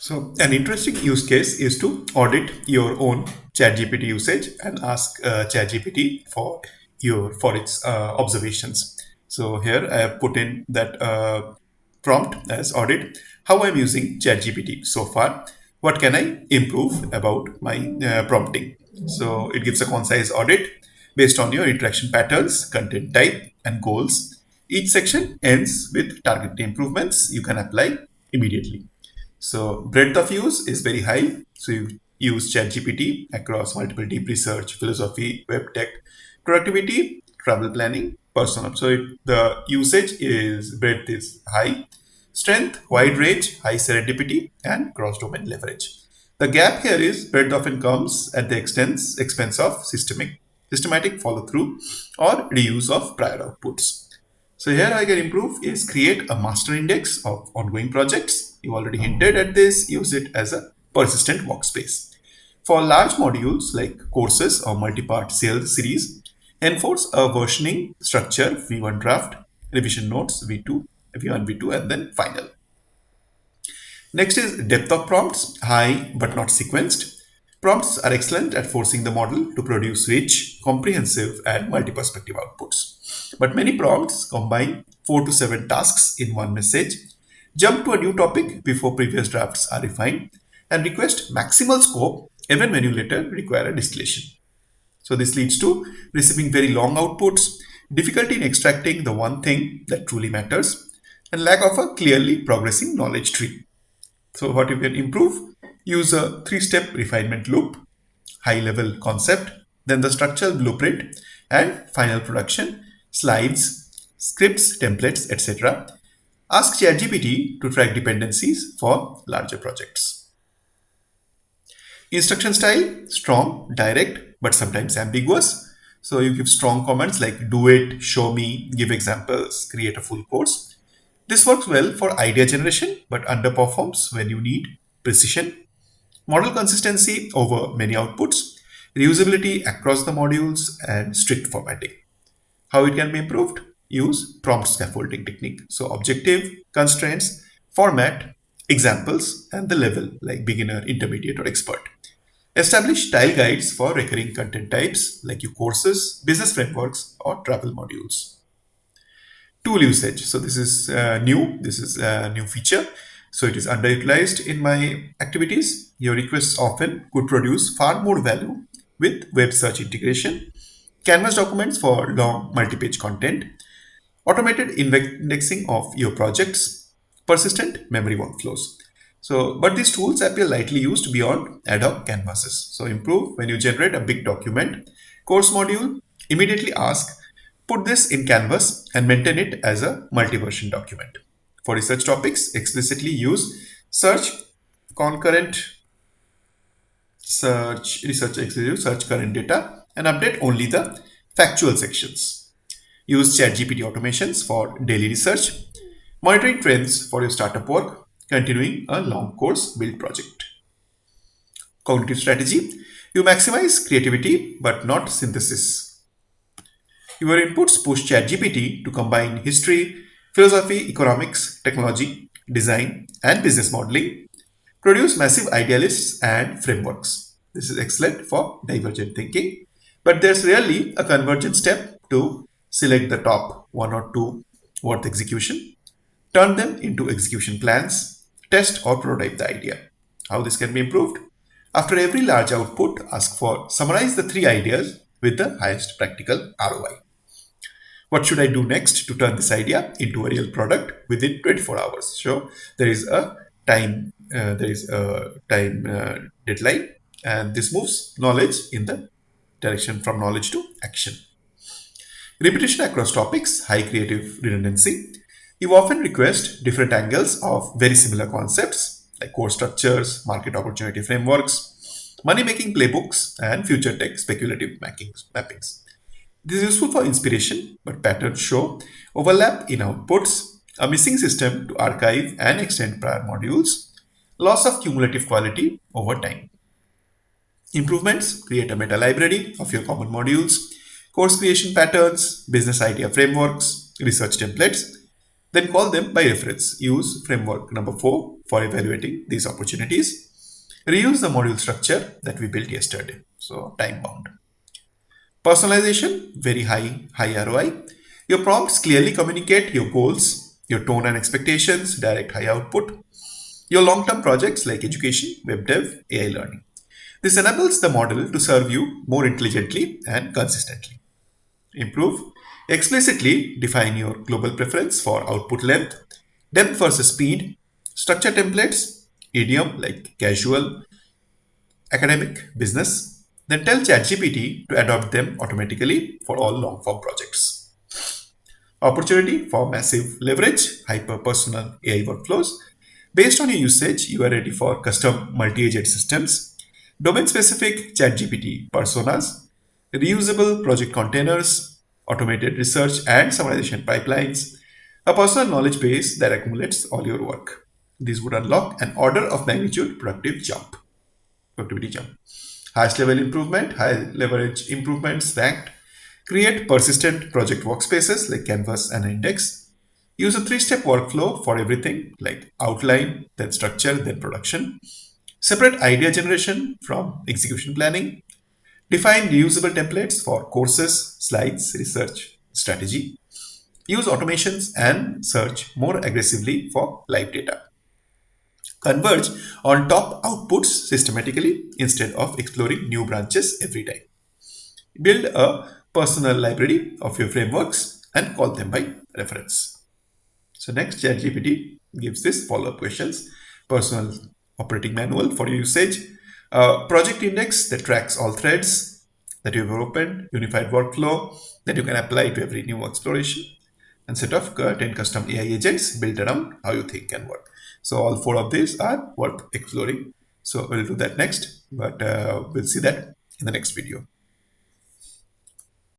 So an interesting use case is to audit your own ChatGPT usage and ask ChatGPT for its observations. So here I have put in that prompt as audit how I'm using ChatGPT so far. What can I improve about my prompting? So it gives a concise audit based on your interaction patterns, content type, and goals. Each section ends with targeted improvements you can apply immediately. So breadth of use is very high. So you use ChatGPT across multiple deep research, philosophy, web tech, productivity, travel planning, personal. So the usage is breadth is high, strength, wide range, high serendipity, and cross-domain leverage. The gap here is breadth often comes at the expense of systematic follow-through or reuse of prior outputs. So here I can improve is create a master index of ongoing projects. You already hinted at this, use it as a persistent workspace. For large modules like courses or multi-part sales series, enforce a versioning structure V1 draft, revision notes V2, V1, V2, and then final. Next is depth of prompts, high but not sequenced. Prompts are excellent at forcing the model to produce rich, comprehensive, and multi-perspective outputs. But many prompts combine 4 to 7 tasks in one message, jump to a new topic before previous drafts are refined, and request maximal scope even when you later require a distillation. So this leads to receiving very long outputs, difficulty in extracting the one thing that truly matters, and lack of a clearly progressing knowledge tree. So what you can improve, use a three-step refinement loop, high-level concept, then the structural blueprint, and final production, slides, scripts, templates, etc. Ask ChatGPT to track dependencies for larger projects. Instruction style, strong, direct, but sometimes ambiguous. So you give strong comments like do it, show me, give examples, create a full course. This works well for idea generation, but underperforms when you need precision. Model consistency over many outputs, reusability across the modules, and strict formatting. How it can be improved? Use prompt scaffolding technique. So objective, constraints, format, examples, and the level like beginner, intermediate, or expert. Establish style guides for recurring content types like your courses, business frameworks, or travel modules. Tool usage. So this is new. This is a new feature. So it is underutilized in my activities. Your requests often could produce far more value with web search integration, Canvas documents for long multi-page content, automated indexing of your projects, persistent memory workflows. So, but these tools appear lightly used beyond ad hoc canvases. So improve when you generate a big document, course module, immediately ask, put this in Canvas and maintain it as a multi-version document. For research topics, explicitly use search concurrent research executive, search current data, and update only the factual sections. Use ChatGPT automations for daily research, monitoring trends for your startup work, continuing a long course build project. Cognitive strategy. You maximize creativity but not synthesis. Your inputs push ChatGPT to combine history, philosophy, economics, technology, design, and business modeling, produce massive idea lists and frameworks. This is excellent for divergent thinking, but there's rarely a convergent step to select the top one or two worth execution, turn them into execution plans, test or prototype the idea. How this can be improved? After every large output, ask for summarize the three ideas with the highest practical ROI. What should I do next to turn this idea into a real product within 24 hours? So there is a time deadline, and this moves knowledge in the direction from knowledge to action. Repetition across topics, high creative redundancy. You often request different angles of very similar concepts like course structures, market opportunity frameworks, money making playbooks, and future tech speculative mappings. This is useful for inspiration, but patterns show overlap in outputs, a missing system to archive and extend prior modules, loss of cumulative quality over time. Improvements, create a meta library of your common modules, course creation patterns, business idea frameworks, research templates. Then call them by reference. Use framework number 4 for evaluating these opportunities. Reuse the module structure that we built yesterday. So time bound. Personalization, very high ROI. Your prompts clearly communicate your goals, your tone and expectations, direct high output. Your long-term projects like education, web dev, AI learning. This enables the model to serve you more intelligently and consistently. Improve. Explicitly define your global preference for output length, depth versus speed, structure templates, idiom like casual, academic, business. Then tell ChatGPT to adopt them automatically for all long form projects. Opportunity for massive leverage, hyper personal AI workflows. Based on your usage, you are ready for custom multi agent systems, domain specific ChatGPT personas, reusable project containers, automated research and summarization pipelines, a personal knowledge base that accumulates all your work. These would unlock an order of magnitude productivity jump. Highest level improvement, high leverage improvements ranked. Create persistent project workspaces like Canvas and Index. Use a three-step workflow for everything like outline, then structure, then production. Separate idea generation from execution planning. Define reusable templates for courses, slides, research, strategy. Use automations and search more aggressively for live data. Converge on top outputs systematically instead of exploring new branches every time. Build a personal library of your frameworks and call them by reference. So next, ChatGPT gives this follow-up questions. Personal operating manual for your usage. Project index that tracks all threads that you've opened. Unified workflow that you can apply to every new exploration. And set of 10 custom AI agents built around how you think and work. So all four of these are worth exploring. So we'll do that next, but we'll see that in the next video.